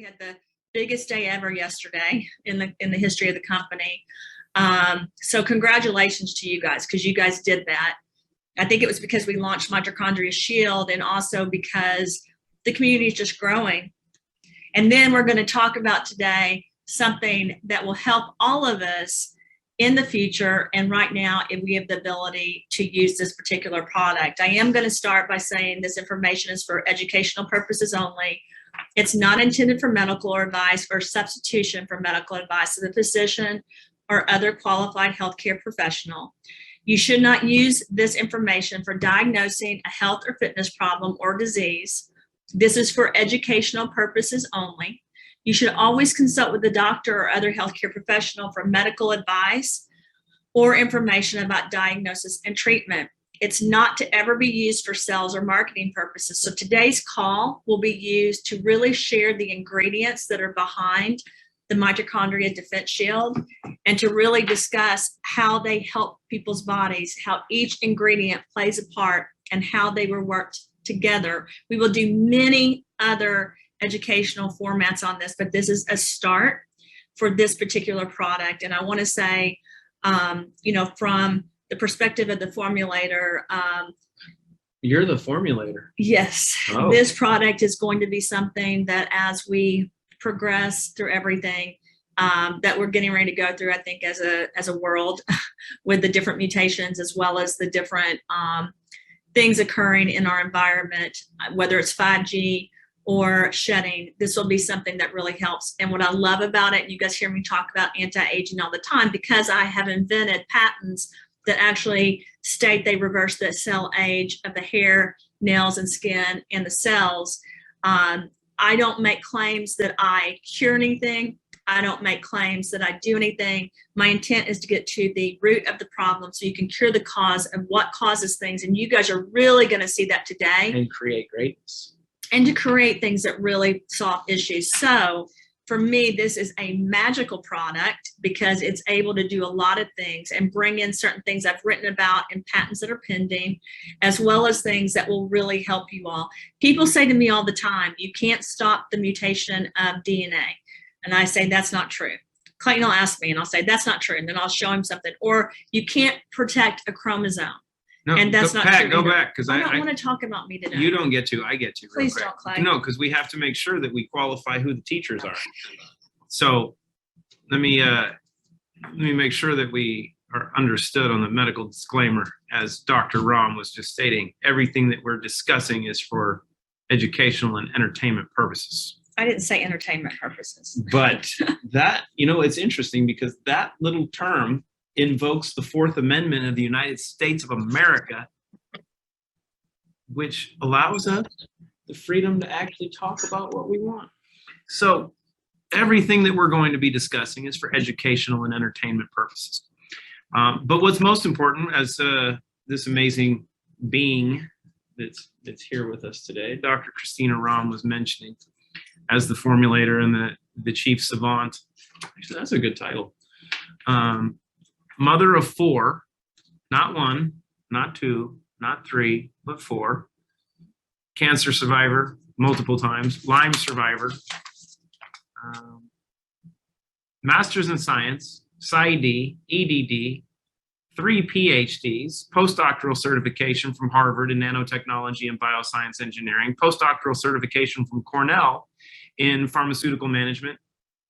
We had the biggest day ever yesterday in the history of the company. So congratulations to you guys, because you guys did that. I think it was because we launched Mitochondria Shield, and also because the community is just growing. And then we're going to talk about today something that will help all of us in the future. And right now, if we have the ability to use this particular product, I am going to start by saying this information is for educational purposes only. It's not intended for medical advice or substitution for medical advice of a physician or other qualified healthcare professional. You should not use this information for diagnosing a health or fitness problem or disease. This is for educational purposes only. You should always consult with a doctor or other healthcare professional for medical advice or information about diagnosis and treatment. It's not to ever be used for sales or marketing purposes. So today's call will be used to really share the ingredients that are behind the Mitochondria Defense Shield, and to really discuss how they help people's bodies, how each ingredient plays a part, and how they were worked together. We will do many other educational formats on this, but this is a start for this particular product. And I want to say, from the perspective of the formulator, you're the formulator. Yes, oh. This product is going to be something that, as we progress through everything that we're getting ready to go through, I think as a world, with the different mutations as well as the different things occurring in our environment, whether it's 5G or shedding, this will be something that really helps. And what I love about it, and you guys hear me talk about anti-aging all the time, because I have invented patents that actually state they reverse the cell age of the hair, nails, and skin, and the cells. I don't make claims that I cure anything. I don't make claims that I do anything. My intent is to get to the root of the problem so you can cure the cause of what causes things. And you guys are really going to see that today. And create greatness. And to create things that really solve issues. So for me, this is a magical product because it's able to do a lot of things and bring in certain things I've written about in patents that are pending, as well as things that will really help you all. People say to me all the time, you can't stop the mutation of DNA. And I say, that's not true. Clayton will ask me and I'll say, that's not true. And then I'll show him something. Or you can't protect a chromosome. No, and that's not Pat, true. Go either. back, because I don't want to talk about me today. You don't get to. I get to. Please don't, Clay. No, because we have to make sure that we qualify who the teachers are. So let me make sure that we are understood on the medical disclaimer. As Dr. Rahm was just stating, everything that we're discussing is for educational and entertainment purposes. I didn't say entertainment purposes. But that, it's interesting because that little term invokes the Fourth Amendment of the United States of America, which allows us the freedom to actually talk about what we want. So everything that we're going to be discussing is for educational and entertainment purposes. But what's most important, as this amazing being that's here with us today, Dr. Christina Rahm was mentioning, as the formulator and the chief savant. Actually, that's a good title. Mother of four, not one, not two, not three, but four. Cancer survivor multiple times, Lyme survivor. Masters in Science, PsyD, EDD, 3 PhDs, postdoctoral certification from Harvard in nanotechnology and bioscience engineering, postdoctoral certification from Cornell in pharmaceutical management.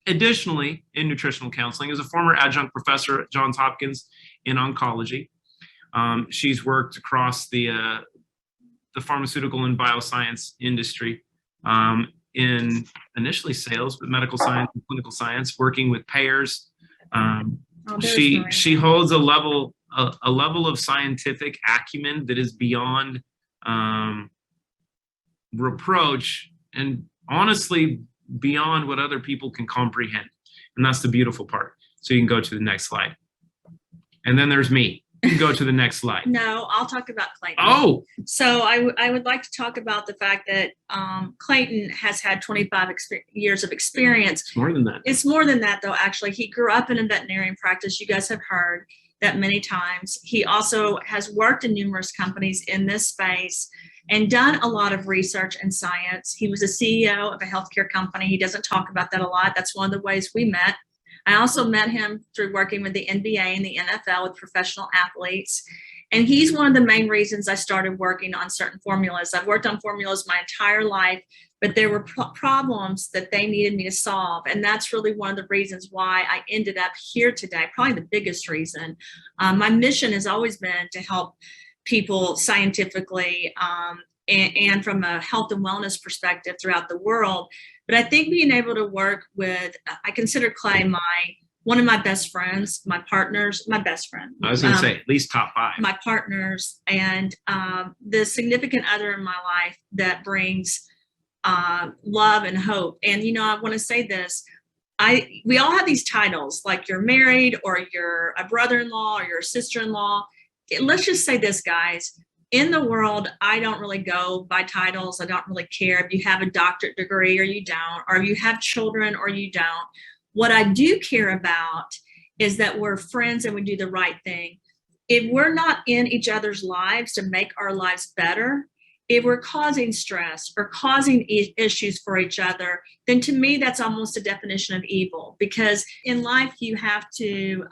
Additionally, in nutritional counseling, as a former adjunct professor at Johns Hopkins in oncology. She's worked across the pharmaceutical and bioscience industry in initially sales, but medical science and clinical science, working with payers. She holds a level of scientific acumen that is beyond reproach, and honestly beyond what other people can comprehend. And that's the beautiful part. So you can go to the next slide. And then there's me. You can go to the next slide. No, I'll talk about Clayton. Oh! So I would like to talk about the fact that Clayton has had 25 years of experience. It's more than that. It's more than that, though, actually. He grew up in a veterinarian practice. You guys have heard that many times. He also has worked in numerous companies in this space. and done a lot of research and science. He was a CEO of a healthcare company. He doesn't talk about that a lot. That's one of the ways we met. I also met him through working with the NBA and the NFL with professional athletes. And he's one of the main reasons I started working on certain formulas. I've worked on formulas my entire life, but there were problems that they needed me to solve. And that's really one of the reasons why I ended up here today, probably the biggest reason. My mission has always been to help people scientifically and from a health and wellness perspective throughout the world. But I think being able to work with, I consider Clay one of my best friends, my partners, my best friend. I was going to say at least top 5. My partners and the significant other in my life that brings love and hope. And, you know, I want to say this. We all have these titles, like you're married or you're a brother-in-law or you're a sister-in-law. Let's just say this, guys. In the world, I don't really go by titles. I don't really care if you have a doctorate degree or you don't, or if you have children or you don't. What I do care about is that we're friends and we do the right thing. If we're not in each other's lives to make our lives better, if we're causing stress or causing issues for each other, then to me, that's almost a definition of evil. Because in life, you have to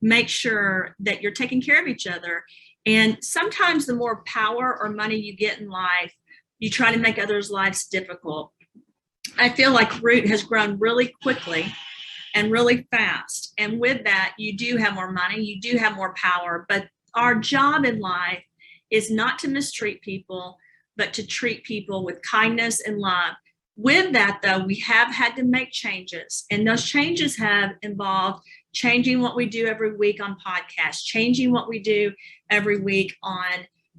make sure that you're taking care of each other. And sometimes the more power or money you get in life, you try to make others' lives difficult. I feel like Root has grown really quickly and really fast. And with that, you do have more money, you do have more power. But our job in life is not to mistreat people, but to treat people with kindness and love. With that, though, we have had to make changes. And those changes have involved changing what we do every week on podcasts, changing what we do every week on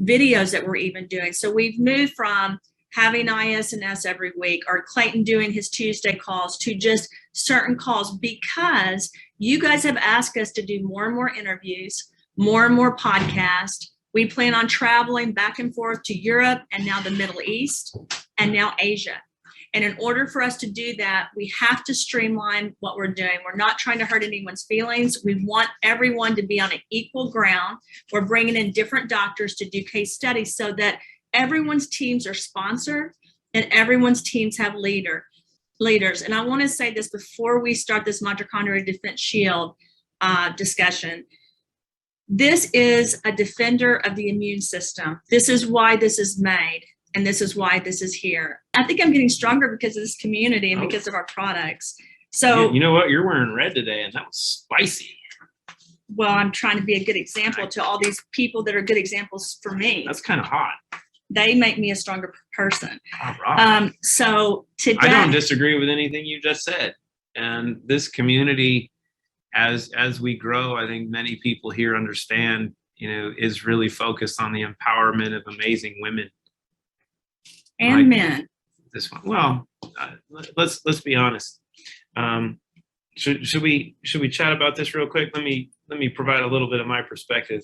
videos that we're even doing. So we've moved from having IS&S every week or Clayton doing his Tuesday calls to just certain calls because you guys have asked us to do more and more interviews, more and more podcasts. We plan on traveling back and forth to Europe and now the Middle East and now Asia. And in order for us to do that, we have to streamline what we're doing. We're not trying to hurt anyone's feelings. We want everyone to be on an equal ground. We're bringing in different doctors to do case studies so that everyone's teams are sponsored and everyone's teams have leaders. And I want to say this before we start this Mitochondria Defense Shield discussion. This is a defender of the immune system. This is why this is made. And this is why this is here. I think I'm getting stronger because of this community and because of our products. So you know what? You're wearing red today, and that was spicy. Well, I'm trying to be a good example to all these people that are good examples for me. That's kind of hot. They make me a stronger person. All right. So today, I don't disagree with anything you just said. And this community, as we grow, I think many people here understand, is really focused on the empowerment of amazing women. And like men. This one. Well, let's be honest. Should we chat about this real quick? Let me provide a little bit of my perspective.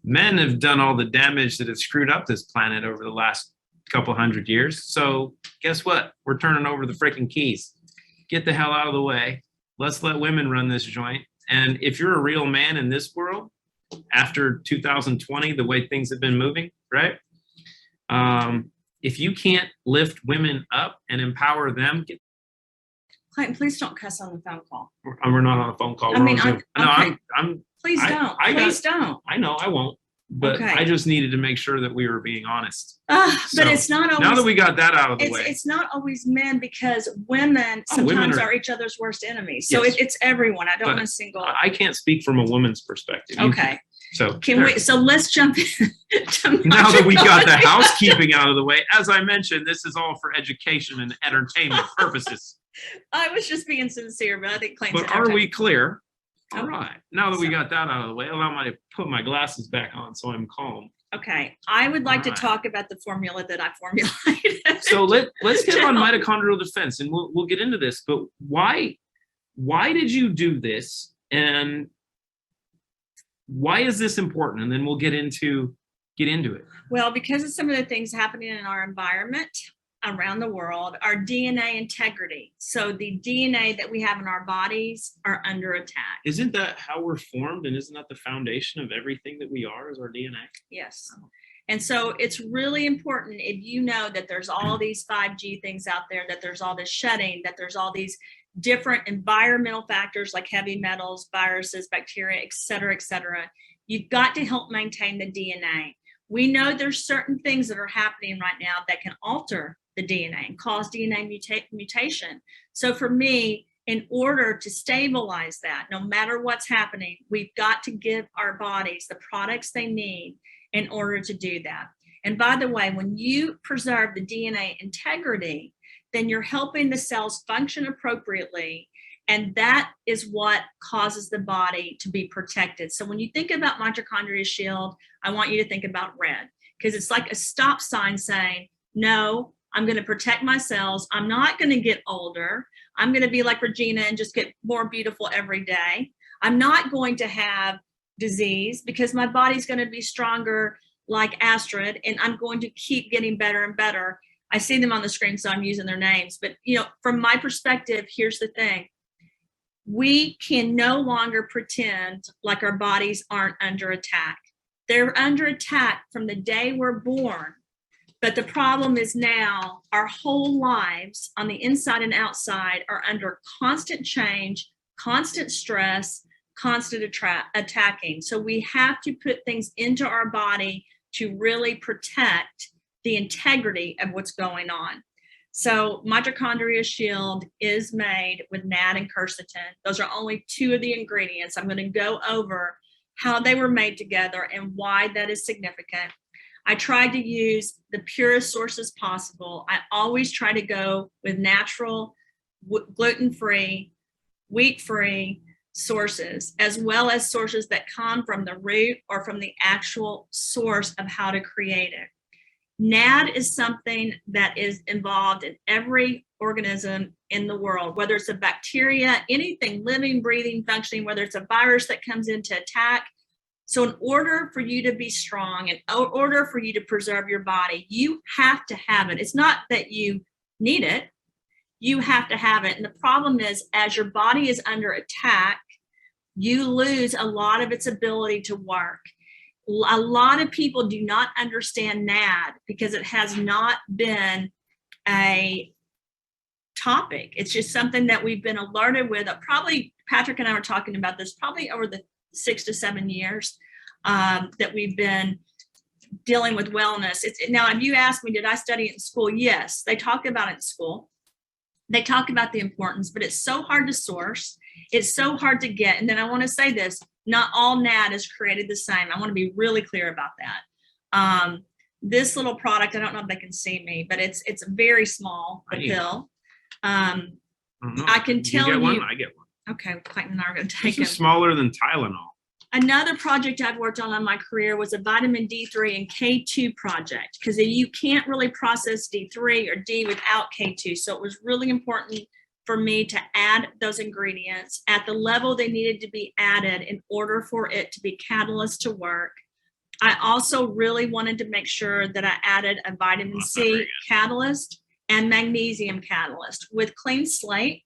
Men have done all the damage that have screwed up this planet over the last couple hundred years. So guess what? We're turning over the freaking keys. Get the hell out of the way. Let's let women run this joint. And if you're a real man in this world, after 2020, the way things have been moving, right? If you can't lift women up and empower them, Clayton, please don't cuss on the phone call. We're not on a phone call. Please don't. Please don't. I know I won't, but okay. I just needed to make sure that we were being honest. But it's not always. Now that we got that out of the way, it's not always men because women sometimes are each other's worst enemies. So yes. It's everyone. I don't want to single. I can't speak from a woman's perspective. Okay. So So let's jump in. Now that we got the housekeeping out of the way, as I mentioned, this is all for education and entertainment purposes. I was just being sincere, but I think Clayton's. But are we clear? All right. Now that we got that out of the way, allow me to put my glasses back on so I'm calm. Okay. I would like to talk about the formula that I formulated. So let's hit on mitochondrial defense, and we'll get into this. But why did you do this, and why is this important? And then we'll get into it. Well, because of some of the things happening in our environment around the world, our DNA integrity. So the DNA that we have in our bodies are under attack. Isn't that how we're formed? And isn't that the foundation of everything that we are, is our DNA? Yes. And so it's really important, if you know that there's all these 5G things out there, that there's all this shedding, that there's all these different environmental factors like heavy metals, viruses, bacteria, et cetera, you've got to help maintain the DNA. We know there's certain things that are happening right now that can alter the DNA and cause DNA mutation. So for me, in order to stabilize that, no matter what's happening, we've got to give our bodies the products they need in order to do that. And by the way, when you preserve the DNA integrity, then you're helping the cells function appropriately. And that is what causes the body to be protected. So when you think about Mitochondria Shield, I want you to think about red, because it's like a stop sign saying, no, I'm going to protect my cells. I'm not going to get older. I'm going to be like Regina and just get more beautiful every day. I'm not going to have disease because my body's going to be stronger like Astrid, and I'm going to keep getting better and better. I see them on the screen, so I'm using their names. But, you know, from my perspective, here's the thing. We can no longer pretend like our bodies aren't under attack. They're under attack from the day we're born. But the problem is now our whole lives on the inside and outside are under constant change, constant stress, constant attacking. So we have to put things into our body to really protect the integrity of what's going on. So Mitochondria Shield is made with NAD and Quercetin. Those are only two of the ingredients. I'm going to go over how they were made together and why that is significant. I tried to use the purest sources possible. I always try to go with natural, gluten-free, wheat-free sources, as well as sources that come from the root or from the actual source of how to create it. NAD is something that is involved in every organism in the world, whether it's a bacteria, anything living, breathing, functioning, whether it's a virus that comes in to attack. So in order for you to be strong, in order for you to preserve your body, you have to have it. It's not that you need it, you have to have it. And the problem is, as your body is under attack, you lose a lot of its ability to work. A lot of people do not understand NAD because it has not been a topic. It's just something that we've been alerted with. Probably Patrick and I were talking about this probably over the 6 to 7 years that we've been dealing with wellness. Now, if you ask me, did I study it in school? Yes, they talk about it in school. They talk about the importance, but it's so hard to source. It's so hard to get. And then I want to say this, not all NAD is created the same. I want to be really clear about that. This little product, I don't know if they can see me, but it's very small, a pill. I can tell you. One? I get one. Okay, Clayton and I are going to take it. This is smaller than Tylenol. Another project I've worked on in my career was a vitamin D3 and K2 project, because you can't really process D3 or D without K2. So it was really important for me to add those ingredients at the level they needed to be added in order for it to be catalyst to work. I also really wanted to make sure that I added a vitamin C catalyst and magnesium catalyst. With Clean Slate,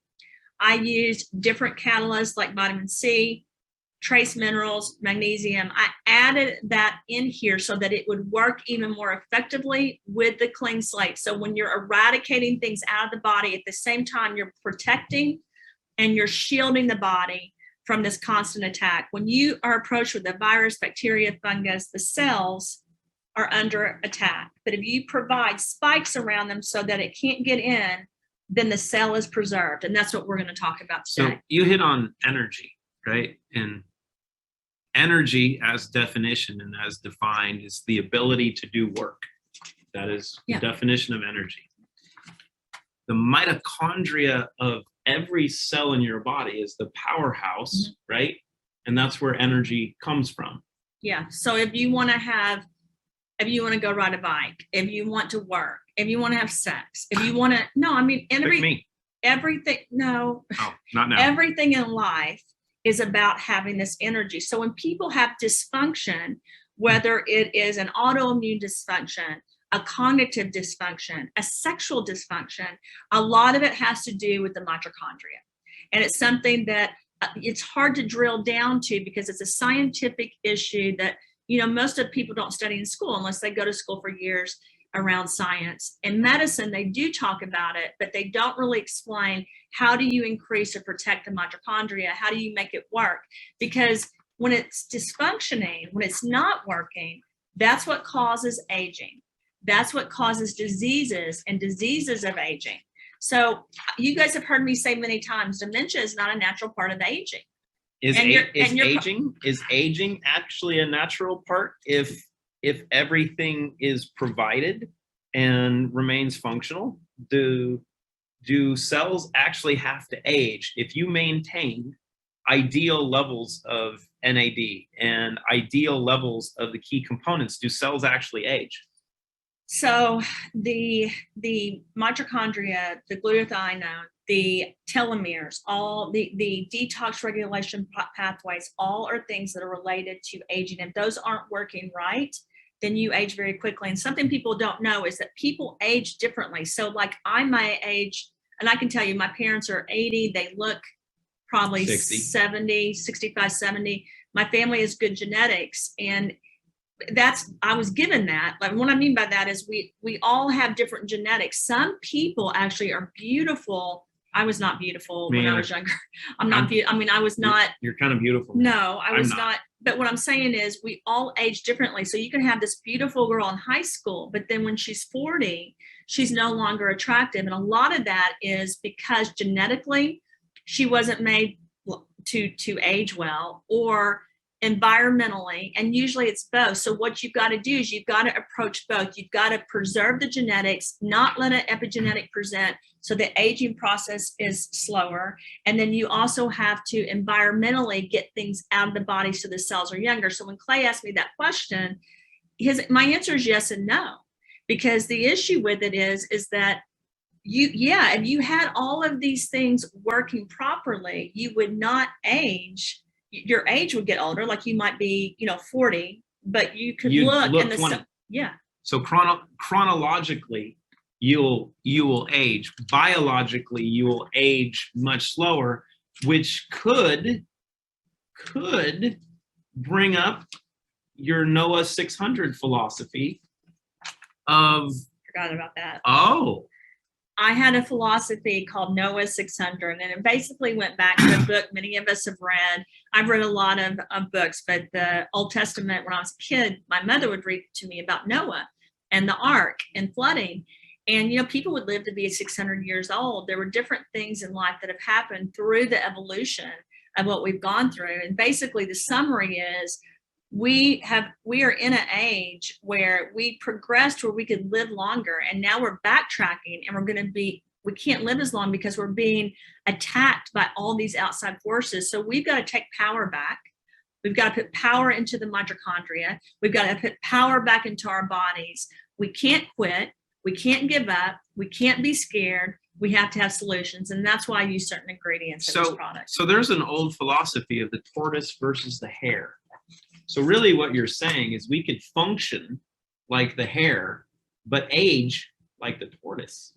I used different catalysts like vitamin C, trace minerals, magnesium. I added that in here so that it would work even more effectively with the Clean Slate. So when you're eradicating things out of the body, at the same time, you're protecting and you're shielding the body from this constant attack. When you are approached with a virus, bacteria, fungus, the cells are under attack. But if you provide spikes around them so that it can't get in, then the cell is preserved. And that's what we're going to talk about today. So you hit on energy, right? And energy as definition and as defined is the ability to do work. That is the definition of energy. The mitochondria of every cell in your body is the powerhouse, right? And that's where energy comes from. Yeah. So if you want to go ride a bike, if you want to work, if you want to have sex, if you want to, everything, no, oh, not now. Everything in life is about having this energy. So when people have dysfunction, whether it is an autoimmune dysfunction, a cognitive dysfunction, a sexual dysfunction, a lot of it has to do with the mitochondria. And it's something that it's hard to drill down to because it's a scientific issue that, most of people don't study in school unless they go to school for years around science. In medicine, they do talk about it, but they don't really explain how do you increase or protect the mitochondria? How do you make it work? Because when it's dysfunctioning, when it's not working, that's what causes aging. That's what causes diseases and diseases of aging. So you guys have heard me say many times, dementia is not a natural part of aging. Is aging actually a natural part if everything is provided and remains functional? Do cells actually have to age if you maintain ideal levels of NAD and ideal levels of the key components? Do cells actually age? So the mitochondria, the glutathione, the telomeres, all the detox regulation pathways, all are things that are related to aging. If those aren't working right, then you age very quickly. And something people don't know is that people age differently. So like I may age, and I can tell you, my parents are 80, they look probably 60. 70, 65, 70. My family has good genetics, and I was given that. Like what I mean by that is we all have different genetics. Some people actually are beautiful. I was not beautiful when I was younger. I'm not beautiful. I mean, I was not. You're kind of beautiful. No, I was not. But what I'm saying is we all age differently. So you can have this beautiful girl in high school, but then when she's 40, she's no longer attractive. And a lot of that is because genetically she wasn't made to age well, or environmentally, and usually it's both. So what you've got to do is you've got to approach both. You've got to preserve the genetics, not let an epigenetic present, so the aging process is slower. And then you also have to environmentally get things out of the body so the cells are younger. So when Clay asked me that question, my answer is yes and no, because the issue with it is that if you had all of these things working properly, you would not age. Your age would get older, like you might be, 40, but you could look in the 20. Yeah. So chronologically, you will age. Biologically, you will age much slower, which could bring up your NOAA 600 philosophy of. Forgot about that. Oh. I had a philosophy called NOAA 600, and it basically went back to a book many of us have read. I've read a lot of books, but the Old Testament, when I was a kid, my mother would read to me about Noah and the ark and flooding. And, people would live to be 600 years old. There were different things in life that have happened through the evolution of what we've gone through. And basically the summary is we are in an age where we progressed where we could live longer, and now we're backtracking, and we can't live as long because we're being attacked by all these outside forces. So we've got to take power back. We've got to put power into the mitochondria. We've got to put power back into our bodies. We can't quit. We can't give up. We can't be scared. We have to have solutions, and that's why I use certain ingredients in this product. So there's an old philosophy of the tortoise versus the hare. So really what you're saying is we could function like the hare, but age like the tortoise.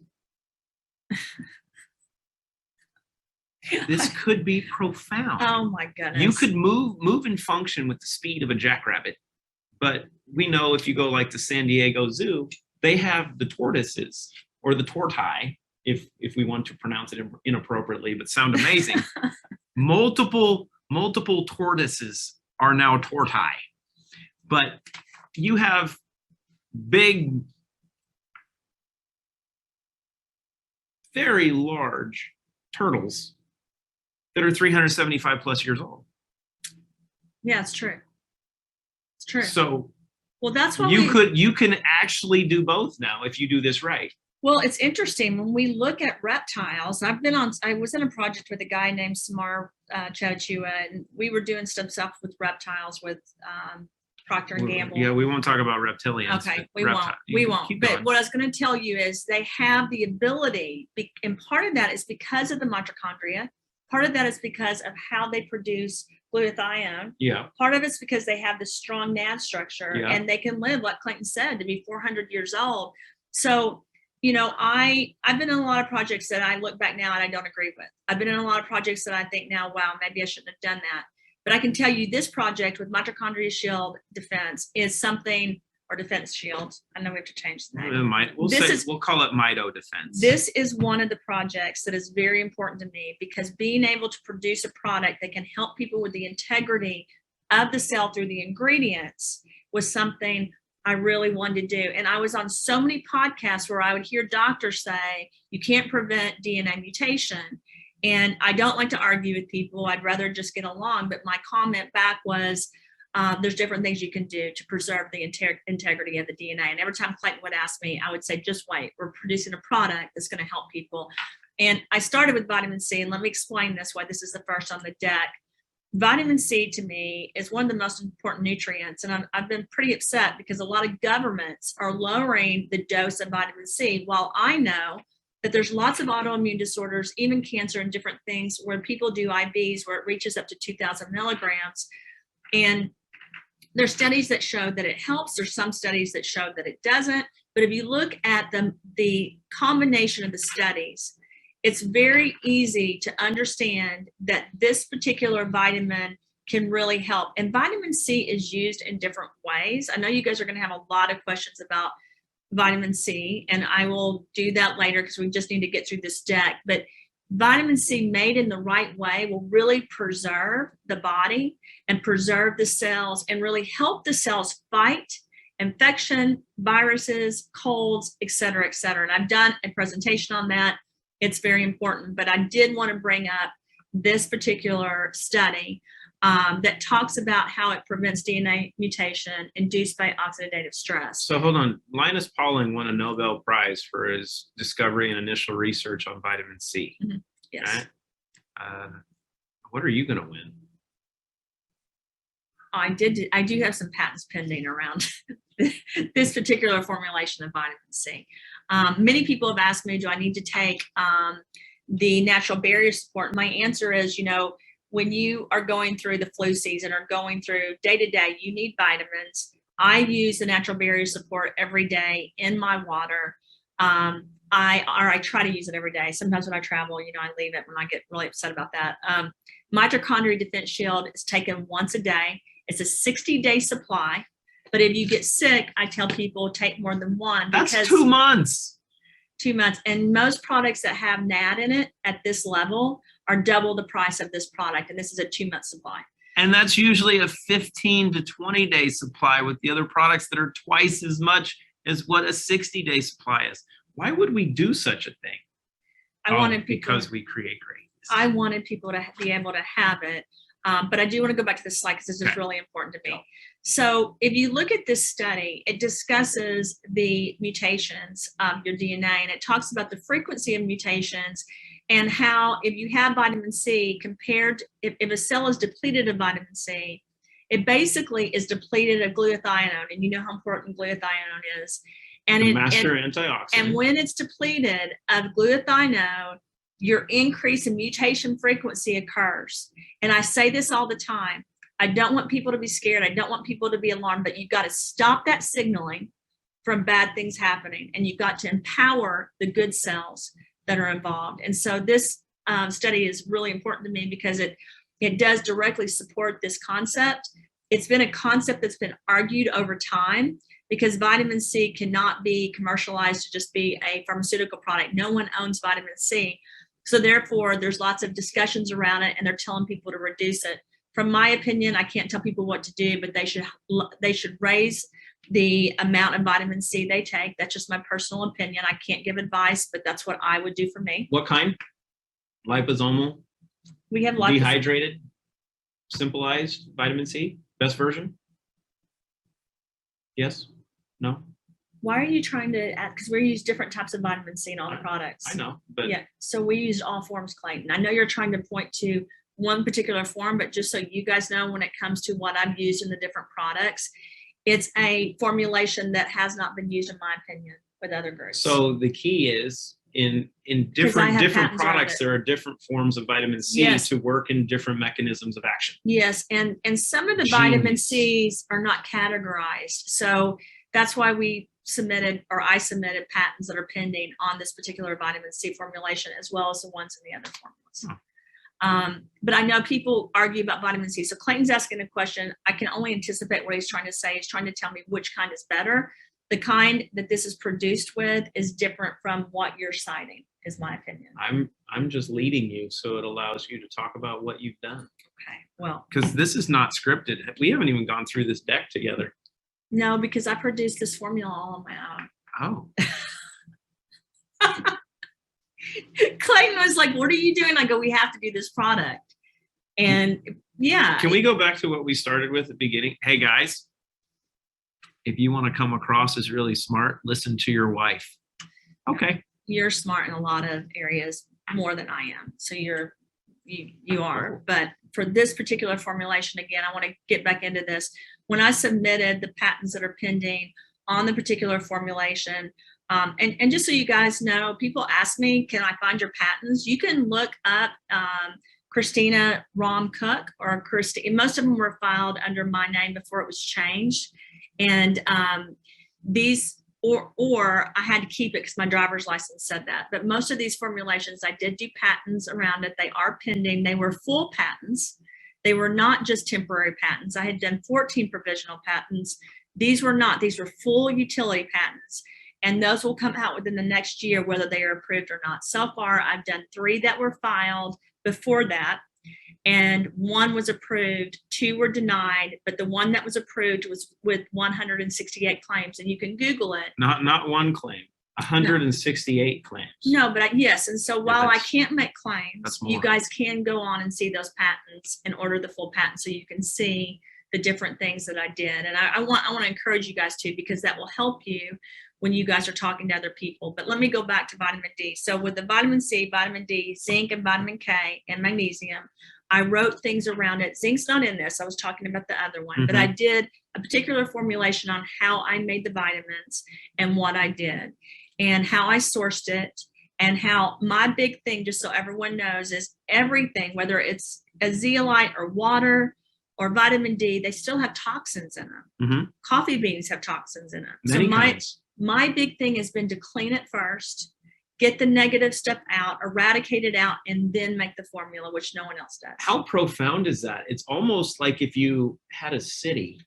This could be profound. Oh my goodness. You could move and function with the speed of a jackrabbit. But we know if you go like to San Diego Zoo, they have the tortoises, or the tortai, if we want to pronounce it inappropriately, but sound amazing. Multiple tortoises are now tortai, but you have big, very large turtles that are 375 plus years old. Yeah, it's true. It's true. So, well, that's what you can actually do both now if you do this right. Well, it's interesting when we look at reptiles. I was in a project with a guy named Samar Chachua, and we were doing some stuff with reptiles with Procter and Gamble. Yeah, we won't talk about reptilians. Okay, we won't. But what I was going to tell you is they have the ability, and part of that is because of the mitochondria. Part of that is because of how they produce glutathione. Yeah. Part of it's because they have this strong NAD structure, and they can live, like Clayton said, to be 400 years old. So, I've been in a lot of projects that I look back now and I don't agree with. I've been in a lot of projects that I think now, wow, maybe I shouldn't have done that. But I can tell you this project with Mitochondria Shield Defense is something, or Defense Shield. I know we have to change the name. We'll call it Mito Defense. This is one of the projects that is very important to me, because being able to produce a product that can help people with the integrity of the cell through the ingredients was something I really wanted to do. And I was on so many podcasts where I would hear doctors say, you can't prevent DNA mutation. And I don't like to argue with people. I'd rather just get along. But my comment back was, there's different things you can do to preserve the integrity of the DNA. And every time Clayton would ask me, I would say, just wait, we're producing a product that's going to help people. And I started with vitamin C, and let me explain this, why this is the first on the deck. Vitamin C to me is one of the most important nutrients. And I've been pretty upset because a lot of governments are lowering the dose of vitamin C, while I know that there's lots of autoimmune disorders, even cancer and different things, where people do IVs where it reaches up to 2,000 milligrams. And there's studies that show that it helps. There's some studies that show that it doesn't. But if you look at the combination of the studies, it's very easy to understand that this particular vitamin can really help. And vitamin C is used in different ways. I know you guys are going to have a lot of questions about vitamin C, and I will do that later because we just need to get through this deck. But vitamin C made in the right way will really preserve the body and preserve the cells and really help the cells fight infection, viruses, colds, et cetera, et cetera. And I've done a presentation on that. It's very important, but I did want to bring up this particular study that talks about how it prevents DNA mutation induced by oxidative stress. So hold on, Linus Pauling won a Nobel Prize for his discovery and initial research on vitamin C. Mm-hmm. Yes. Right? What are you going to win? I do have some patents pending around this particular formulation of vitamin C. Many people have asked me, do I need to take the natural barrier support? My answer is, when you are going through the flu season or going through day to day, you need vitamins. I use the natural barrier support every day in my water. I try to use it every day. Sometimes when I travel, I leave it when I get really upset about that. Mitochondria Defense Shield is taken once a day. It's a 60-day supply. But if you get sick, I tell people take more than one. That's 2 months. 2 months. And most products that have NAD in it at this level are double the price of this product. And this is a 2-month supply. And that's usually a 15 to 20-day supply with the other products that are twice as much as what a 60-day supply is. Why would we do such a thing? Because we create greatness. I wanted people to be able to have it. But I do want to go back to this slide because this is really important to me. So if you look at this study, it discusses the mutations of your DNA, and it talks about the frequency of mutations and how if you have vitamin C compared, if a cell is depleted of vitamin C, it basically is depleted of glutathione, and you know how important glutathione is. And the master antioxidant. And when it's depleted of glutathione, your increase in mutation frequency occurs. And I say this all the time. I don't want people to be scared. I don't want people to be alarmed, but you've got to stop that signaling from bad things happening. And you've got to empower the good cells that are involved. And so this study is really important to me because it does directly support this concept. It's been a concept that's been argued over time because vitamin C cannot be commercialized to just be a pharmaceutical product. No one owns vitamin C. So therefore, there's lots of discussions around it, and they're telling people to reduce it. From my opinion, I can't tell people what to do, but they should raise the amount of vitamin C they take. That's just my personal opinion. I can't give advice, but that's what I would do for me. What kind? Liposomal? We have dehydrated, simplified vitamin C? Best version? Yes? No? Why are you trying to add, because we use different types of vitamin C in all the products. I know, but yeah, so we use all forms, Clayton. I know you're trying to point to one particular form, but just so you guys know, when it comes to what I've used in the different products, it's a formulation that has not been used, in my opinion, with other groups. So the key is in different products, there are different forms of vitamin C to work in different mechanisms of action. Yes, and some of the vitamin C's are not categorized. So that's why I submitted patents that are pending on this particular vitamin C formulation, as well as the ones in the other formulas. But I know people argue about vitamin C. So Clayton's asking a question. I can only anticipate what he's trying to say. He's trying to tell me which kind is better. The kind that this is produced with is different from what you're citing, is my opinion. I'm just leading you, so it allows you to talk about what you've done. Okay, well. Because this is not scripted. We haven't even gone through this deck together. No, because I produced this formula all on my own. Oh. Clayton was like, what are you doing? I go, we have to do this product. And yeah. Can we go back to what we started with at the beginning? Hey, guys, if you want to come across as really smart, listen to your wife. Okay. You're smart in a lot of areas more than I am. So you are. But for this particular formulation, again, I want to get back into this. When I submitted the patents that are pending on the particular formulation, and just so you guys know, people ask me, can I find your patents? You can look up Christina Rahm Cook or Christina. Most of them were filed under my name before it was changed. And these, or I had to keep it because my driver's license said that. But most of these formulations, I did do patents around it. They are pending. They were full patents. They were not just temporary patents. I had done 14 provisional patents. These were not. These were full utility patents. And those will come out within the next year, whether they are approved or not. So far, I've done 3 that were filed before that. And 1 was approved, 2 were denied, but the one that was approved was with 168 claims, and you can Google it. Not 1 claim, 168 claims. No, but yes, and so while I can't make claims, you guys can go on and see those patents and order the full patent, so you can see the different things that I did. And I want to encourage you guys to, because that will help you when you guys are talking to other people. But let me go back to vitamin D. So with the vitamin C, vitamin D, zinc, and vitamin K, and magnesium, I wrote things around it. Zinc's not in this. I was talking about the other one, but I did a particular formulation on how I made the vitamins and what I did and how I sourced it, and how my big thing, just so everyone knows, is everything, whether it's a zeolite or water or vitamin D, they still have toxins in them. Coffee beans have toxins in them. Many so kinds. My big thing has been to clean it first, get the negative stuff out, eradicate it out, and then make the formula, which no one else does. How profound is that? It's almost like if you had a city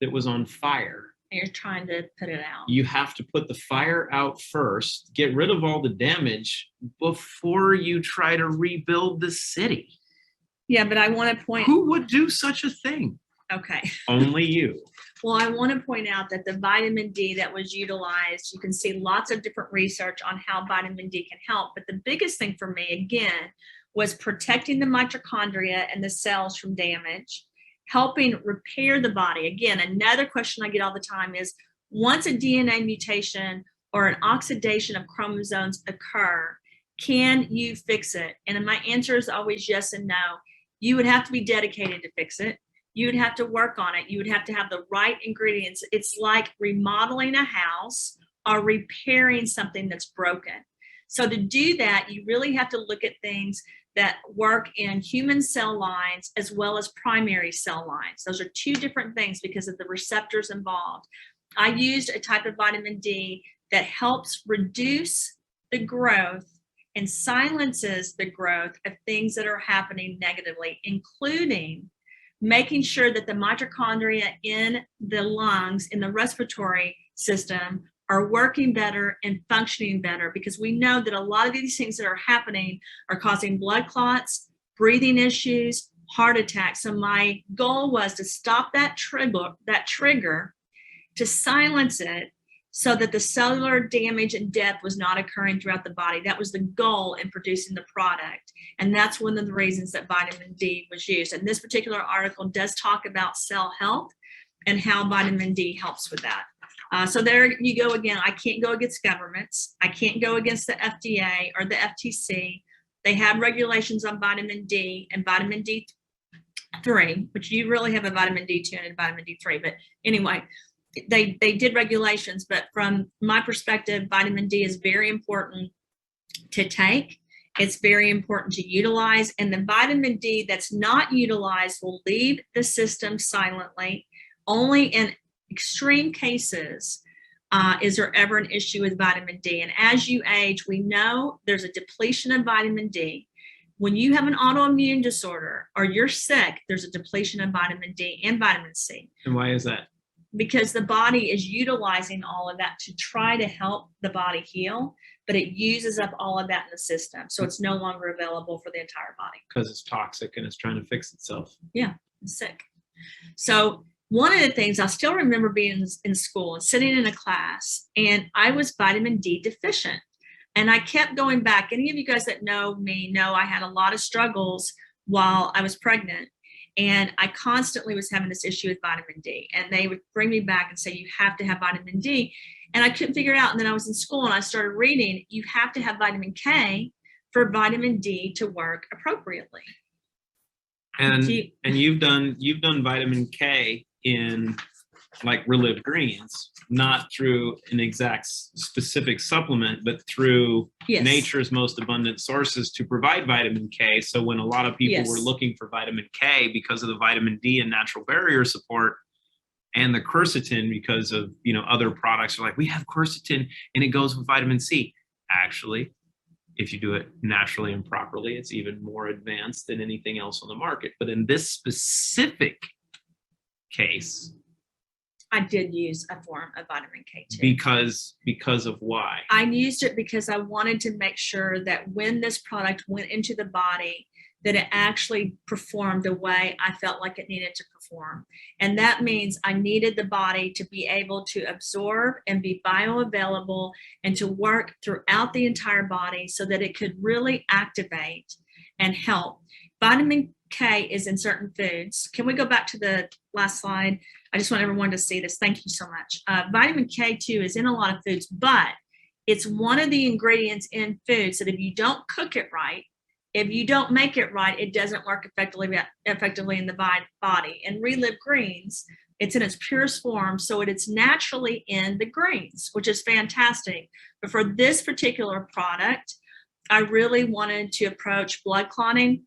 that was on fire. And you're trying to put it out. You have to put the fire out first, get rid of all the damage before you try to rebuild the city. Yeah, but I want to point. Who would do such a thing? Okay. Only you. Well, I want to point out that the vitamin D that was utilized, you can see lots of different research on how vitamin D can help. But the biggest thing for me, again, was protecting the mitochondria and the cells from damage, helping repair the body. Again, another question I get all the time is, once a DNA mutation or an oxidation of chromosomes occur, can you fix it? And my answer is always yes and no. You would have to be dedicated to fix it. You would have to work on it. You would have to have the right ingredients. It's like remodeling a house or repairing something that's broken. So to do that, you really have to look at things that work in human cell lines as well as primary cell lines. Those are 2 different things because of the receptors involved. I used a type of vitamin D that helps reduce the growth and silences the growth of things that are happening negatively, including making sure that the mitochondria in the lungs, in the respiratory system, are working better and functioning better, because we know that a lot of these things that are happening are causing blood clots, breathing issues, heart attacks. So my goal was to stop that trigger, to silence it, so that the cellular damage and death was not occurring throughout the body. That was the goal in producing the product. And that's one of the reasons that vitamin D was used. And this particular article does talk about cell health and how vitamin D helps with that. So there you go again. I can't go against governments. I can't go against the FDA or the FTC. They have regulations on vitamin D and vitamin D3, which you really have a vitamin D2 and a vitamin D3. But anyway, they did regulations, but from my perspective, vitamin D is very important to take. It's very important to utilize, and the vitamin D that's not utilized will leave the system silently. Only in extreme cases is there ever an issue with vitamin D. And as you age, we know there's a depletion of vitamin D. when you have an autoimmune disorder or you're sick, there's a depletion of vitamin D and vitamin C. And why is that? Because the body is utilizing all of that to try to help the body heal, but it uses up all of that in the system. So it's no longer available for the entire body. Because it's toxic and it's trying to fix itself. Yeah, it's sick. So one of the things I still remember being in school and sitting in a class, and I was vitamin D deficient. And I kept going back. Any of you guys that know me know I had a lot of struggles while I was pregnant. And I constantly was having this issue with vitamin D. And they would bring me back and say, you have to have vitamin D. And I couldn't figure it out. And then I was in school and I started reading, you have to have vitamin K for vitamin D to work appropriately. And you've done vitamin K in like Relive Greens, not through an exact specific supplement, but through nature's most abundant sources to provide vitamin K. So when a lot of people were looking for vitamin K because of the vitamin D and natural barrier support, and the quercetin because of other products are like, we have quercetin and it goes with vitamin C. Actually, if you do it naturally and properly, it's even more advanced than anything else on the market. But in this specific case, I did use a form of vitamin K2. Because of why? I used it because I wanted to make sure that when this product went into the body, that it actually performed the way I felt like it needed to perform. And that means I needed the body to be able to absorb and be bioavailable and to work throughout the entire body so that it could really activate and help. Vitamin K is in certain foods. Can we go back to the last slide? I just want everyone to see this. Thank you so much. Vitamin K2 is in a lot of foods, but it's one of the ingredients in foods that if you don't cook it right, if you don't make it right, it doesn't work effectively in the body. And Relive Greens, it's in its purest form, so it's naturally in the greens, which is fantastic. But for this particular product, I really wanted to approach blood clotting,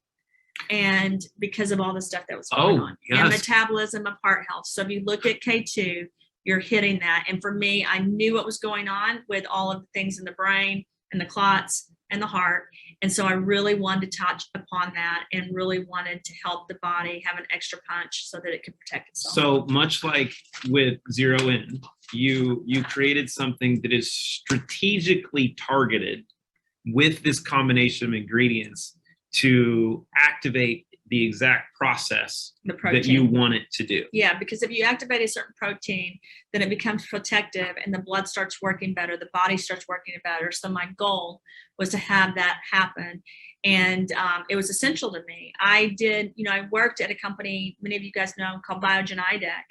and because of all the stuff that was going on, and metabolism of heart health. So if you look at K2, you're hitting that. And for me, I knew what was going on with all of the things in the brain and the clots and the heart. And so I really wanted to touch upon that and really wanted to help the body have an extra punch so that it could protect itself. So much like with Zero In, you created something that is strategically targeted with this combination of ingredients to activate the exact process that you want it to do. Yeah, because if you activate a certain protein, then it becomes protective and the blood starts working better, the body starts working better. So my goal was to have that happen. And it was essential to me. I worked at a company, many of you guys know, called Biogen IDEC.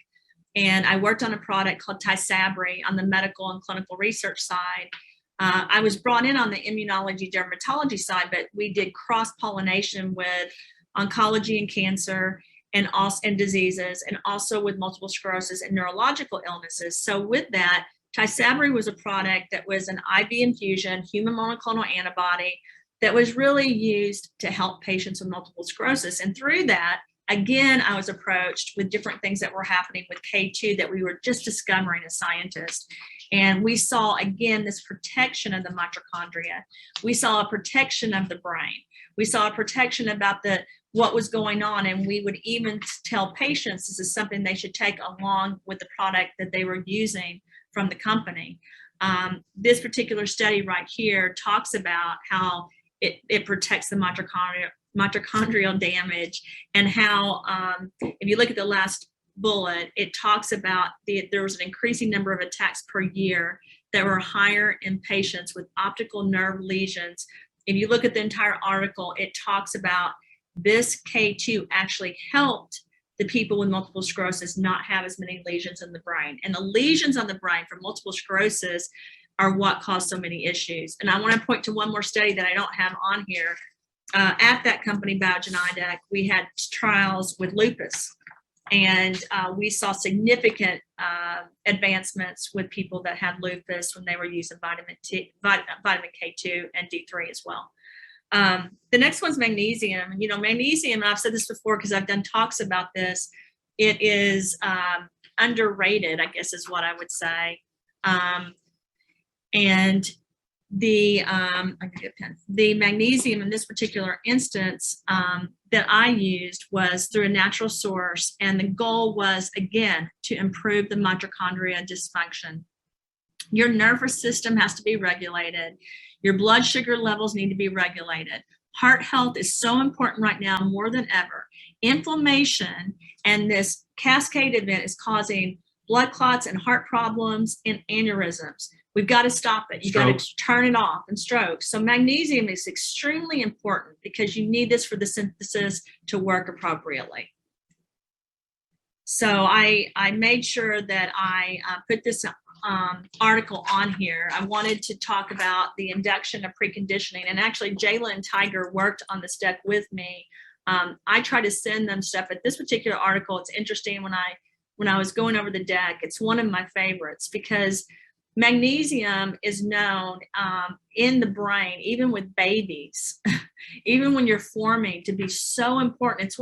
And I worked on a product called Tysabri on the medical and clinical research side. I was brought in on the immunology dermatology side, but we did cross-pollination with oncology and cancer and diseases, and also with multiple sclerosis and neurological illnesses. So with that, Tysabri was a product that was an IV infusion, human monoclonal antibody that was really used to help patients with multiple sclerosis. And through that, again, I was approached with different things that were happening with K2 that we were just discovering as scientists. And we saw, again, this protection of the mitochondria. We saw a protection of the brain. We saw a protection about what was going on. And we would even tell patients this is something they should take along with the product that they were using from the company. This particular study right here talks about how it protects the mitochondrial damage, and how if you look at the last bullet, it talks about there was an increasing number of attacks per year that were higher in patients with optical nerve lesions. If you look at the entire article, it talks about this K2 actually helped the people with multiple sclerosis not have as many lesions in the brain. And the lesions on the brain from multiple sclerosis are what cause so many issues. And I want to point to one more study that I don't have on here. At that company, Biogen IDEC, we had trials with lupus. And we saw significant advancements with people that had lupus when they were using vitamin K2 and D3 as well. The next one's magnesium. Magnesium, and I've said this before because I've done talks about this, it is underrated, I guess is what I would say. And I can get a pen. The magnesium in this particular instance that I used was through a natural source, and the goal was, again, to improve the mitochondria dysfunction. Your nervous system has to be regulated. Your blood sugar levels need to be regulated. Heart health is so important right now more than ever. Inflammation and this cascade event is causing blood clots and heart problems and aneurysms. We've got to stop it. You got to turn it off, and strokes. So magnesium is extremely important because you need this for the synthesis to work appropriately. So I made sure that I put this article on here. I wanted to talk about the induction of preconditioning, and actually Jayla and Tiger worked on this deck with me. I try to send them stuff, but this particular article, it's interesting. When I was going over the deck, it's one of my favorites because magnesium is known in the brain, even with babies, even when you're forming, to be so important. It's